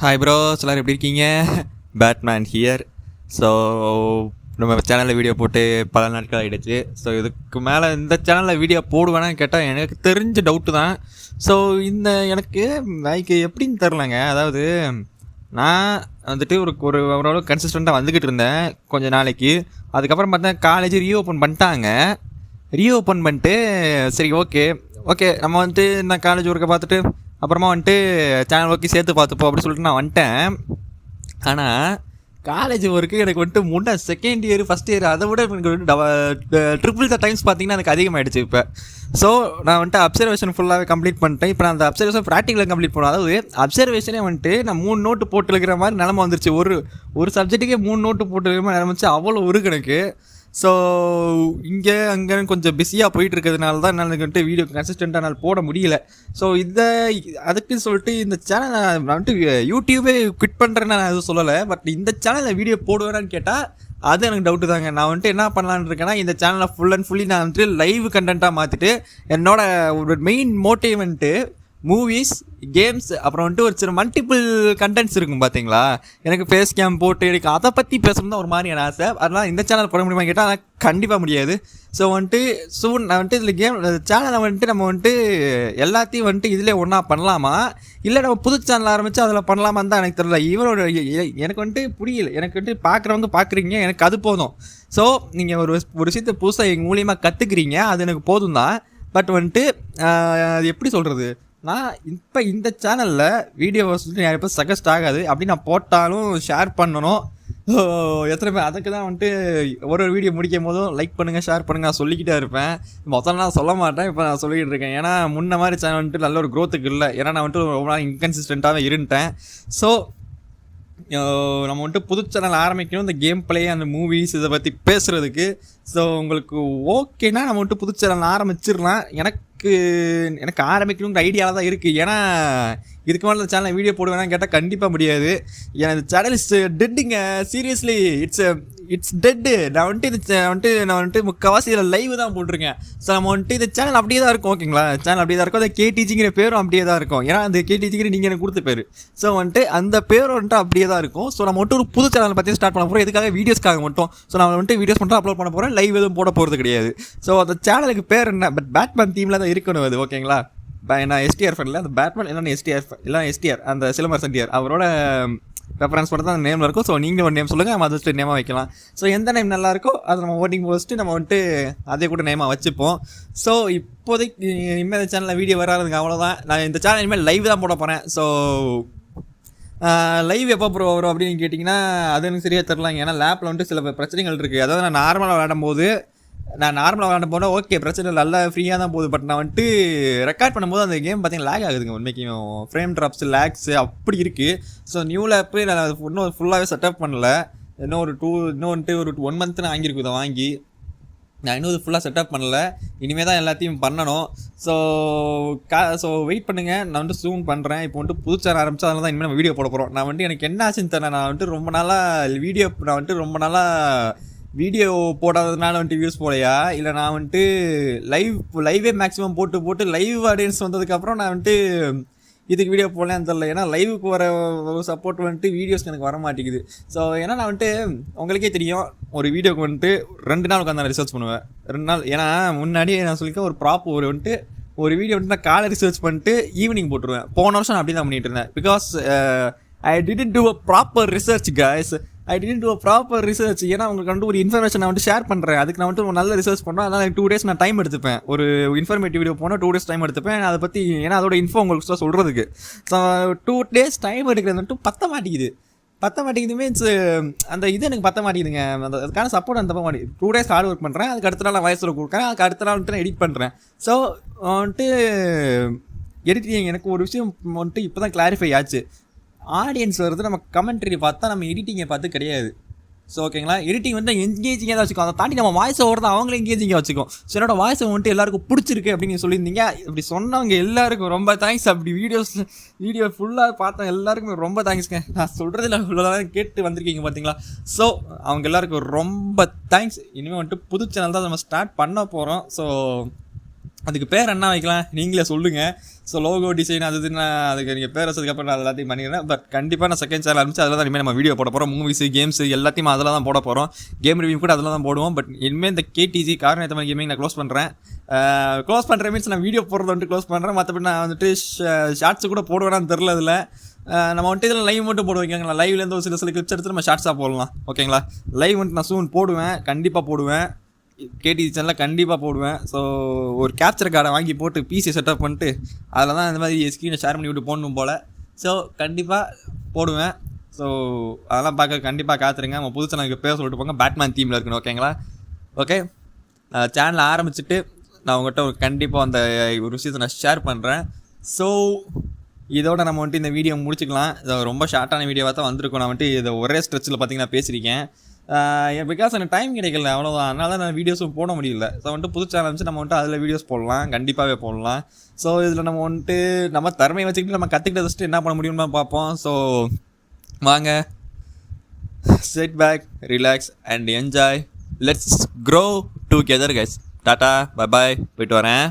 Hi bros, எல்லோரும் எப்படி இருக்கீங்க? Batman here. ஸோ நம்ம சேனலில் வீடியோ போட்டு பல நாட்கள் ஆகிடுச்சு. ஸோ இதுக்கு மேலே இந்த சேனலில் வீடியோ போடுவேன்னு கேட்டால் எனக்கு தெரிஞ்ச டவுட்டு தான். ஸோ எனக்கு லைக் எப்படின்னு தெரிலங்க. அதாவது நான் வந்துட்டு ஓரளவு கன்சிஸ்டண்ட்டாக வந்துக்கிட்டு இருந்தேன் கொஞ்ச நாளைக்கு. அதுக்கப்புறம் பார்த்தா காலேஜ் ரீஓப்பன் பண்ணிட்டு சரி ஓகே நம்ம வந்துட்டு நான் காலேஜ் ஒர்க்கை பார்த்துட்டு அப்புறமா வந்துட்டு சேனல் ஒர்க்கு சேர்த்து பார்த்துப்போம் அப்படின்னு சொல்லிட்டு நான் வந்துட்டேன். ஆனால் காலேஜ் ஒர்க்கு எனக்கு வந்துட்டு செகண்ட் இயர் ஃபஸ்ட் இயர் அதை விட எனக்கு வந்துட்டு ட்ரிபிள் த டைம்ஸ் பார்த்தீங்கன்னா எனக்கு அதிகமாகிடுச்சு இப்போ. ஸோ நான் வந்துட்டு அப்சர்வேஷன் ஃபுல்லாகவே கம்ப்ளீட் பண்ணிட்டேன். இப்போ நான் அந்த அப்சர்வேஷன் ப்ராக்டிக்கலாக கம்ப்ளீட் பண்ணுவேன். அதாவது அப்சர்வேஷனே வந்துட்டு நான் 3 நோட்டு போட்டு இருக்கிற மாதிரி நிலமை வந்துருச்சு. ஒரு சப்ஜெக்ட்டுக்கே 3 நோட்டு போட்டு இருக்கிற மாதிரி நிலமைச்சு அவ்வளோ இருக்கு எனக்கு. ஸோ இங்கே அங்கே கொஞ்சம் பிஸியாக போயிட்டு இருக்கிறதுனால தான் என்னால் வந்துட்டு வீடியோ கன்சிஸ்டண்ட்டாக என்னால் போட முடியல. ஸோ அதுக்கு சொல்லிட்டு இந்த சேனல் நான் வந்துட்டு யூடியூபே குவிட் பண்ணுறேன்னு நான் எதுவும் சொல்லலை. பட் இந்த சேனலில் வீடியோ போடுவேன்னு கேட்டால் அது எனக்கு டவுட்டு தாங்க. நான் வந்துட்டு என்ன பண்ணலான்னு இருக்கேன்னா, இந்த சேனலை ஃபுல் அண்ட் ஃபுல்லி நான் வந்துட்டு லைவ் கண்டென்ட்டாக மாற்றிட்டு என்னோட ஒரு மெயின் மோட்டிவ் வந்துட்டு மூவிஸ், கேம்ஸ், அப்புறம் வந்துட்டு ஒரு சில மல்டிபிள் கண்டென்ட்ஸ் இருக்கும் பார்த்தீங்களா. எனக்கு ஃபேஸ் கேம் போட்டு எனக்கு அதை பற்றி பேசணும் தான் ஒரு மாதிரியான ஆசை. அதனால் இந்த சேனல் போட முடியுமா கேட்டால் ஆனால் கண்டிப்பாக முடியாது. ஸோ வந்துட்டு நான் வந்துட்டு இதில் சேனலை வந்துட்டு நம்ம வந்துட்டு எல்லாத்தையும் வந்துட்டு இதில் ஒன்றா பண்ணலாமா, இல்லை நம்ம புது சேனல் ஆரம்பித்து அதில் பண்ணலாமான்னு தான் எனக்கு தெரியல. எனக்கு வந்துட்டு புரியல. எனக்கு வந்துட்டு பார்க்குறவங்க பார்க்குறீங்க, எனக்கு அது போதும். ஸோ நீங்கள் ஒரு விஷயத்தை புதுசாக எங்கள் மூலியமாக கற்றுக்குறீங்க, அது எனக்கு போதும் தான். பட் வந்துட்டு அது எப்படி சொல்கிறது, நான் இப்போ இந்த சேனலில் வீடியோஸ் வந்துட்டு யார் இப்போ சஜஸ்ட் ஆகாது. அப்படி நான் போட்டாலும் ஷேர் பண்ணணும். எத்தனை பேர் அதுக்கு தான் வந்துட்டு ஒரு வீடியோ முடிக்கும் போதும் லைக் பண்ணுங்கள், ஷேர் பண்ணுங்கள் நான் சொல்லிக்கிட்டே இருப்பேன். மொத்தம் நான் சொல்ல மாட்டேன், இப்போ நான் சொல்லிக்கிட்டு இருக்கேன். ஏன்னா முன்ன மாதிரி சேனல் வந்துட்டு நல்ல ஒரு க்ரோத்துக்கு இல்லை. ஏன்னா நான் வந்துட்டு ரொம்ப நாள் இன்கன்சிஸ்டண்ட்டாகவே இருந்துட்டேன். ஸோ நம்ம வந்துட்டு புது சேனல் ஆரம்பிக்கணும், இந்த கேம் பிளே, அந்த மூவிஸ் இதை பற்றி பேசுகிறதுக்கு. ஸோ உங்களுக்கு ஓகேனா நம்ம வந்துட்டு புது சேனல் ஆரம்பிச்சிடலாம். எனக்கு ஆரம்பிக்கணுங்கிற ஐடியாவில் தான் இருக்குது. ஏன்னா இதுக்கு மேலே இந்த சேனலில் வீடியோ போடுவேன்னு கேட்டால் கண்டிப்பாக முடியாது. ஏன்னா இந்த சேனல் இஸ் டெட்டுங்க. Seriously it's dead. நான் வந்துட்டு முக்கால்வாசி இதில் லைவ் தான் போட்டிருக்கேன். ஸோ நம்ம வந்துட்டு இந்த சேனல் அப்படியே தான் இருக்கும். ஓகேங்களா, சேனல் அப்படியே தான் இருக்கும். அந்த கேடிஜிங்கிற பேரும் அப்படியே தான் இருக்கும். ஏன்னா அந்த கேடிஜிங்கிற நீங்கள் எனக்கு கொடுத்த பேர். ஸோ வந்துட்டு அந்த பேர் வந்துட்டு அப்படியே தான் இருக்கும். ஸோ நம்ம வந்துட்டு ஒரு புது சேனல் பற்றி ஸ்டார்ட் பண்ண போகிறோம். எதுக்காக வீடியோஸ்க்காக மட்டும். ஸோ நான் வந்துட்டு வீடியோஸ் மட்டும் அப்லோட் பண்ண போகிறேன், லைவ் எதுவும் போட போகிறது கிடையாது. ஸோ அந்த சேனலுக்கு பேர் என்ன, பட் பேட்மேன் தீமில் தான் இருக்கணும் அது. ஓகேங்களா, நான் எஸ்டிஆர் ஃபேனில் அந்த பேட்மேன் இல்லைன்னா எஸ்டிஆர் அந்த சிலம்பரசன் டிஆர் அவரோட ரெஃபரன்ஸ் மட்டும் தான் அந்த நேமில் இருக்கும். ஸோ நீங்கள் ஒரு நேம் சொல்லுங்கள், நம்ம அதை வச்சுட்டு நேமாக வைக்கலாம். ஸோ எந்த நேம் நல்லாயிருக்கோ அதை நம்ம ஓட்டிங் போஸ்ட்டு நம்ம வந்துட்டு அதே கூட நேமாக வச்சுப்போம். ஸோ இப்போதைக்கு இனிமேல் இந்த சேனலில் வீடியோ வராதுங்க, அவ்வளோதான். நான் இந்த சேனல் இனிமேல் லைவ் தான் போட போகிறேன். ஸோ லைவ் எப்போ வரும் அப்படின்னு கேட்டிங்கன்னா அது எனக்கு சரியாக தெரிலாங்க. ஏன்னா லேப்பில் வந்துட்டு சில பிரச்சனைகள் இருக்குது. அதாவது நான் நார்மலாக விளையாடும் போது ஓகே பிரச்சனை நல்லா ஃப்ரீயாக தான் போகுது. பட் நான் வந்துட்டு ரெக்கார்ட் பண்ணும்போது அந்த கேம் பார்த்தீங்கன்னா லேக் ஆகுதுங்க. உண்மைக்கும் ஃப்ரேம் ட்ராப்ஸ், லேக்ஸு அப்படி இருக்குது. ஸோ நியூ லேப்பு நான் இன்னும் ஃபுல்லாகவே செட்டப் பண்ணல. இன்னும் ஒரு 1 மந்த் நான் வாங்கியிருக்கும் இதை வாங்கி. நான் இன்னும் இது ஃபுல்லாக செட்டப் பண்ணல. இனிமேல் தான் எல்லாத்தையும் பண்ணணும். ஸோ வெயிட் பண்ணுங்கள், நான் வந்துட்டு சூன் பண்ணுறேன். இப்போ வந்துட்டு புது சேனல் ஆரம்பிச்சு அதனால தான் இனிமேல் நம்ம வீடியோ போட போகிறோம். நான் வந்துட்டு எனக்கு என்ன ஆச்சுன்னு தெரியல. நான் வந்துட்டு ரொம்ப நாளாக வீடியோ போடாததுனால வந்துட்டு வியூஸ் போலையா, இல்லை நான் வந்துட்டு லைவே மேக்ஸிமம் போட்டு லைவ் ஆடியன்ஸ் வந்ததுக்கப்புறம் நான் வந்துட்டு இதுக்கு வீடியோ போடலான்னு தெரியல. ஏன்னா லைவுக்கு வர சப்போர்ட் வந்துட்டு வீடியோஸ்க்கு எனக்கு வர மாட்டேங்குது. ஸோ ஏன்னா நான் வந்துட்டு உங்களுக்கே தெரியும், ஒரு வீடியோக்கு வந்துட்டு 2 நாள் உட்காந்து ரிசர்ச் பண்ணுவேன். 2 நாள். ஏன்னா முன்னாடியே நான் சொல்லியிருக்கேன், ஒரு வீடியோ வந்துட்டு நான் காலை ரிசர்ச் பண்ணிட்டு ஈவினிங் போட்டுருவேன். போன வருஷம் நான் அப்படி தான் பண்ணிட்டு இருந்தேன். Because I didn't do a proper research guys. ஏன்னா உங்களுக்கு வந்துட்டு ஒரு இன்ஃபர்மேஷன் நான் வந்துட்டு ஷேர் பண்ணுறேன். அதுக்கு நான் வந்துட்டு ஒரு நல்ல ரிசர்ச் பண்ணுறேன். அதனால் எனக்கு 2 days நான் டைம் எடுத்துப்பேன். ஒரு இன்ஃபர்மேட்டிவ் வீடியோ போனால் 2 days டைம் எடுத்துப்பேன் அதை பற்றி. ஏன்னா அதோட இன்ஃபோ உங்களுக்கு சொல்கிறதுக்கு. ஸோ 2 days டைம் எடுக்கிறது வந்துட்டு பத்த மாட்டேங்குது மீன்ஸ் அந்த இது எனக்கு பத்த மாட்டேங்குதுங்க. அதுக்கான சப்போர்ட் அந்த மாதிரி 2 days ஹார்ட் ஒர்க் பண்ணுறேன். அதுக்கு அடுத்த நாள் வாய்ஸ் கொடுக்குறேன். அதுக்கு அடுத்த நாள் வந்துட்டு நான் எடிட் பண்ணுறேன். ஸோ வந்துட்டு எடிட்டிங் எனக்கு ஒரு விஷயம் வந்துட்டு இப்போ தான் கிளாரிஃபை ஆச்சு. ஆடியன்ஸ் வருது, நம்ம கமெண்ட்ரி பார்த்தா நம்ம எடிட்டிங்கை பார்த்து கிடையாது. ஸோ ஓகேங்களா, எடிட்டிங் வந்து என்கேஜிங்காக தான் வச்சுக்கோம். அதை தாண்டி நம்ம வாய்ஸை ஓடுறது அவங்களும் என்கேஜிங்காக வச்சுக்கோம். ஸோ என்னோட வாய்ஸை வந்துட்டு எல்லாருக்கும் பிடிச்சிருக்கு அப்படின்னு சொல்லியிருந்தீங்க. இப்படி சொன்னவங்க எல்லாருக்கும் ரொம்ப தேங்க்ஸ். அப்படி வீடியோ ஃபுல்லாக பார்த்தவங்க எல்லாருக்குமே ரொம்ப தேங்க்ஸ்ங்க. நான் சொல்கிறதில்ல ஃபுல்லாக கேட்டு வந்திருக்கீங்க பார்த்தீங்களா. ஸோ அவங்க எல்லாருக்கும் ரொம்ப தேங்க்ஸ். இனிமேல் வந்துட்டு புது சேனல் தான் நம்ம ஸ்டார்ட் பண்ண போகிறோம். ஸோ அதுக்கு பேர் என்ன வைக்கலாம் நீங்களே சொல்லுங்கள். ஸோ லோகோ டிசைன் அது நான் அதுக்கு நீங்கள் பேர் வச்சதுக்கப்புறம் நான் எல்லாத்தையும் பண்ணிடுறேன். பட் கண்டிப்பாக நான் செகண்ட் சேனல் ஆரம்பிச்சு அதில் தான் இனிமேல் நம்ம வீடியோ போட போகிறோம். மூவிஸ் கேம்ஸ் எல்லாத்தையும் அதில் தான் போட போகிறோம். கேம் ரிவ்யூ கூட அதில் தான் போடுவோம். பட் இனிமேல் இந்த கேடிஜி காரணம் ஏற்ற மாதிரி கேமிங் நான் க்ளோஸ் பண்ணுறேன். க்ளோஸ் பண்ணுறேன் மீன்ஸ் நான் வீடியோ போடுறது வந்துட்டு க்ளோஸ் பண்ணுறேன். மற்றபடி நான் வந்துட்டு ஷார்ட்ஸ் கூட போடுவேனான்னு தெரில. இதில் நம்ம வந்துட்டு இதில் லைவ் மட்டும் போடுவோம். ஓகேங்களா, லைவ்லேருந்து ஒரு சில கிளிப்ஸ் எடுத்து நம்ம ஷார்ட்ஸாக போடலாம். ஓகேங்களா, லைவ் வந்துட்டு நான் சூன் போடுவேன், கண்டிப்பாக போடுவேன். கேடிஜி சேனலில் கண்டிப்பாக போடுவேன். ஸோ ஒரு கேப்சர் கார்டை வாங்கி போட்டு பிசி செட்டப் பண்ணிட்டு அதில் தான் இந்த மாதிரி ஸ்க்ரீனை ஷேர் பண்ணி விட்டு போடணும் போல். ஸோ கண்டிப்பாக போடுவேன். ஸோ அதெல்லாம் பார்க்க கண்டிப்பாக காத்துருங்க. நம்ம புது சேனலுக்கு பேர் சொல்லிட்டு போங்க, பேட்மேன் தீமில் இருக்கணும். ஓகேங்களா, ஓகே. சேனலை ஆரம்பிச்சுட்டு நான் உங்கள்கிட்ட ஒரு கண்டிப்பாக அந்த ஒரு விஷயத்தை நான் ஷேர் பண்ணுறேன். ஸோ இதோட நம்ம வந்துட்டு இந்த வீடியோ முடிச்சுக்கலாம். ரொம்ப ஷார்ட்டான வீடியோவாக தான் வந்திருக்கும். நான் வந்துட்டு இதை ஒரே ஸ்ட்ரெச்சில் பார்த்தீங்கன்னா பேசியிருக்கேன். பிகாஸ் எனக்கு டைம் கிடைக்கல, அவ்வளோதான். அதனால தான் நான் வீடியோஸும் போட முடியல. ஸோ வந்துட்டு புது சேனல் வந்துட்டு நம்ம வந்துட்டு அதில் வீடியோஸ் போடலாம், கண்டிப்பாகவே போடலாம். ஸோ இதில் நம்ம வந்துட்டு நம்ம திறமையை வச்சுக்கிட்டு நம்ம கற்றுக்கிட்ட வச்சுட்டு என்ன பண்ண முடியும்னு பார்ப்போம். ஸோ வாங்க, sit back, relax and enjoy. Let's grow together guys. Tata, bye bye, போயிட்டு வரேன்.